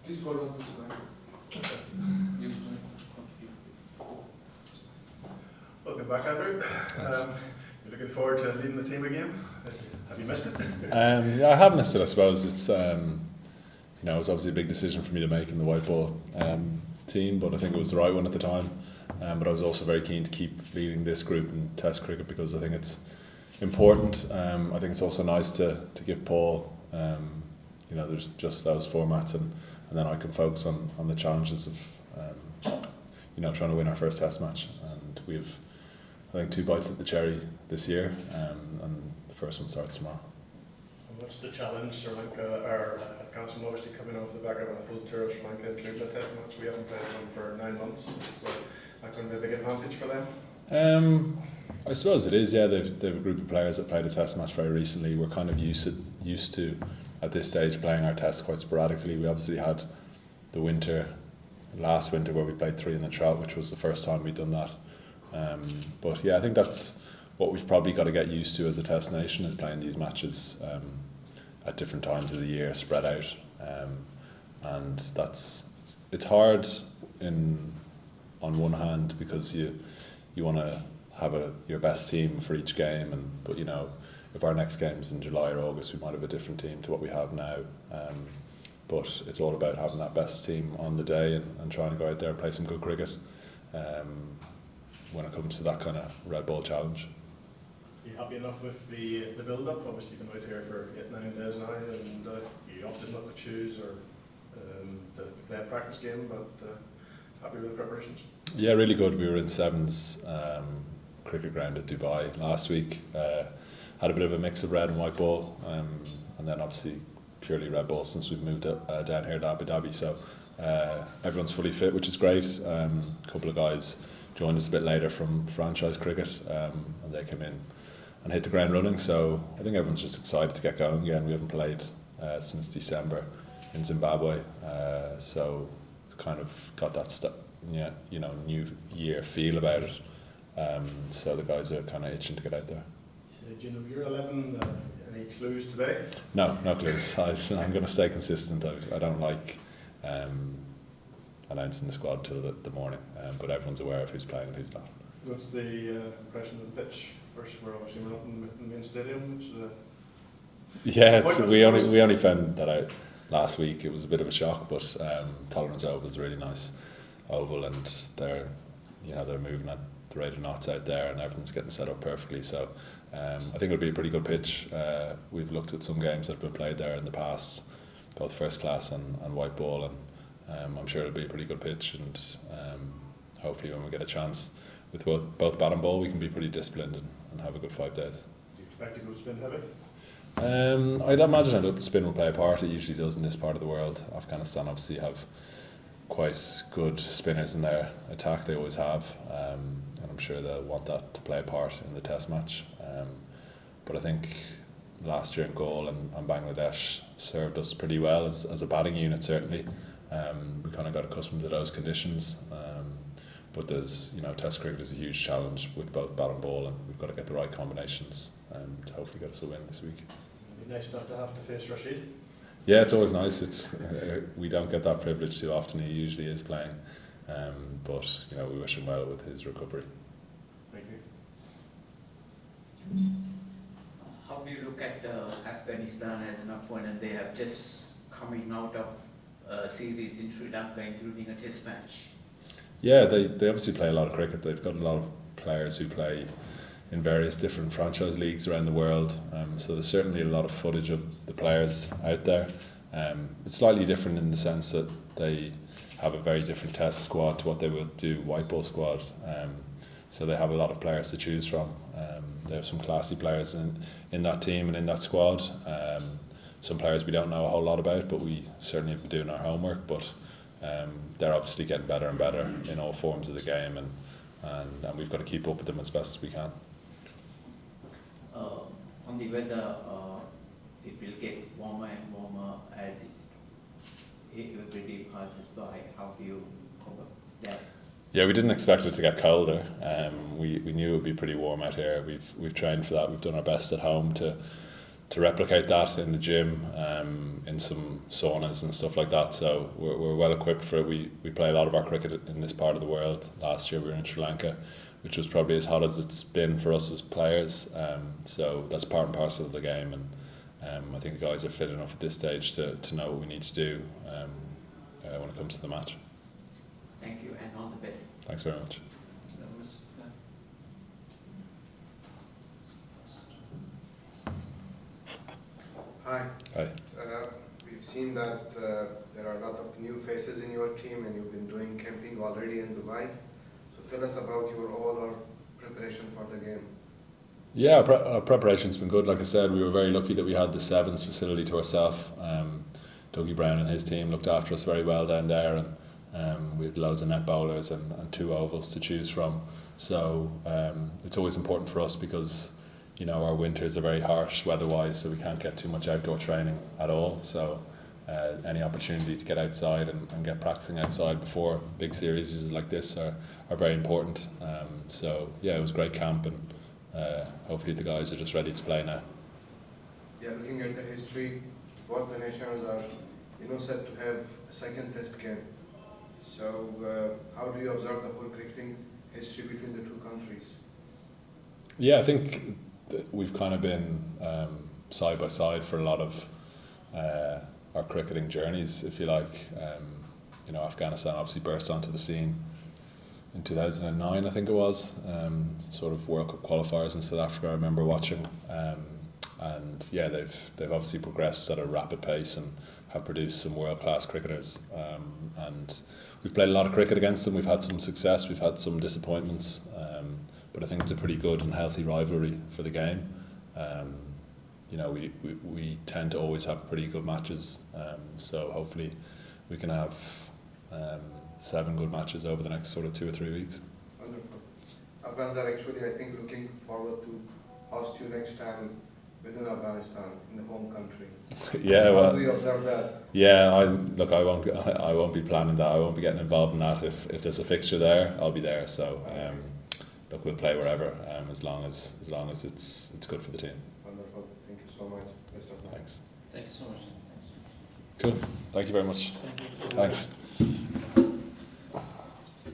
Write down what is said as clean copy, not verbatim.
Please go on this line. Welcome back, Andrew. You're looking forward to leading the team again. Have you missed it? Yeah, I have missed it. I suppose it's it was obviously a big decision for me to make in the white ball team, but I think it was the right one at the time. But I was also very keen to keep leading this group in Test cricket because I think it's important. I think it's also nice to give Paul, there's just those formats, and then I can focus on the challenges of trying to win our first Test match. And we've, I think, 2 bites at the cherry this year, and the first one starts tomorrow. What's the challenge? Sri Lanka are Afghanistan obviously coming off the back of a full tour of Sri Lanka, including a Test match. We haven't played one for 9 months. Is that going to be a big advantage for them? I suppose it is. Yeah, they've a group of players that played a Test match very recently. We're kind of used to at this stage playing our Tests quite sporadically. We obviously had the last winter where we played 3 in the Trout, which was the first time we'd done that. But yeah, I think that's what we've probably got to get used to as a Test nation, is playing these matches at different times of the year, spread out, and it's hard on one hand because you want to have your best team for each game, but if our next game's in July or August, we might have a different team to what we have now. But it's all about having that best team on the day and trying to go out there and play some good cricket when it comes to that kind of red ball challenge. Are you happy enough with the build-up? Obviously you've been out here for 8-9 days now, and you opted not to choose or to play a practice game, but happy with the preparations? Yeah, really good. We were in Sevens cricket ground at Dubai last week. Had a bit of a mix of red and white ball, and then obviously purely red ball since we've moved down here to Abu Dhabi. So everyone's fully fit, which is great. A couple of guys joined us a bit later from franchise cricket, and they came in and hit the ground running. So I think everyone's just excited to get going again. We haven't played since December in Zimbabwe, so kind of got that new year feel about it. So the guys are kind of itching to get out there. So, do you know your 11? Any clues today? No clues. I'm going to stay consistent. I don't like announcing the squad till the morning, but everyone's aware of who's playing and who's not. What's the impression of the pitch? First, we're obviously not in the main stadium. We only found that out last week. It was a bit of a shock, but Tolerance Oval is a really nice oval, and they're moving at the rate of knots out there, and everything's getting set up perfectly. So I think it'll be a pretty good pitch. We've looked at some games that have been played there in the past, both first class and white ball, and I'm sure it'll be a pretty good pitch. And hopefully, when we get a chance with both bat and ball, we can be pretty disciplined and have a good 5 days. Do you expect to go spin heavy? I'd imagine that spin will play a part. It usually does in this part of the world. Afghanistan obviously have quite good spinners in their attack. They always have, and I'm sure they'll want that to play a part in the Test match. But I think last year in goal and Bangladesh served us pretty well as a batting unit. Certainly, we kind of got accustomed to those conditions. But there's Test cricket is a huge challenge with both bat and ball, and we've got to get the right combinations to hopefully get us a win this week. It'd be nice not to have to face Rashid. Yeah, it's always nice. It's we don't get that privilege too often. He usually is playing, but we wish him well with his recovery. Thank you. How do you look at Afghanistan as an opponent? They have just coming out of a series in Sri Lanka, including a Test match. Yeah, they obviously play a lot of cricket. They've got a lot of players who play in various different franchise leagues around the world. So there's certainly a lot of footage of the players out there. It's slightly different in the sense that they have a very different Test squad to what they would do white ball squad. So they have a lot of players to choose from. They have some classy players in that team and in that squad. Some players we don't know a whole lot about, but we certainly have been doing our homework. But they're obviously getting better and better in all forms of the game, and we've got to keep up with them as best as we can. On the weather, it will get warmer and warmer as every day passes by. How do you cope with that? Yeah, we didn't expect it to get colder. We knew it would be pretty warm out here. We've trained for that. We've done our best at home to to replicate that in the gym, in some saunas and stuff like that. So we're well equipped for it. We play a lot of our cricket in this part of the world. Last year we were in Sri Lanka, which was probably as hot as it's been for us as players. So that's part and parcel of the game, and I think the guys are fit enough at this stage to know what we need to do when it comes to the match. Thank you and all the best. Thanks very much. Hi. Hi. We've seen that there are a lot of new faces in your team, and you've been doing camping already in Dubai. So tell us about your overall preparation for the game. Yeah, our preparation's been good. Like I said, we were very lucky that we had the Sevens facility to ourselves. Dougie Brown and his team looked after us very well down there, and we had loads of net bowlers and 2 ovals to choose from. So it's always important for us because our winters are very harsh weather-wise, so we can't get too much outdoor training at all. So any opportunity to get outside and get practicing outside before big series like this are very important. So yeah, it was a great camp, and hopefully the guys are just ready to play now. Yeah, looking at the history, both the nations are set to have a second test game. So how do you observe the whole cricketing history between the two countries? Yeah, I think we've kind of been side by side for a lot of our cricketing journeys, if you like. Afghanistan obviously burst onto the scene in 2009, I think it was, sort of World Cup qualifiers in South Africa. I remember watching, and yeah, they've obviously progressed at a rapid pace and have produced some world-class cricketers. And we've played a lot of cricket against them. We've had some success, we've had some disappointments, but I think it's a pretty good and healthy rivalry for the game. We tend to always have pretty good matches, so hopefully we can have 7 good matches over the next sort of 2 or 3 weeks. Wonderful. Afghans are actually, I think, looking forward to host you next time within Afghanistan, in the home country. Yeah, so well, how do you observe that? Yeah, I won't be planning that. I won't be getting involved in that. If there's a fixture there, I'll be there. So we'll play wherever, as long as it's good for the team. Wonderful. Thank you so much. Best of luck. Thanks. Thank you so much. Cool. Thank you very much. Thank you. Thanks.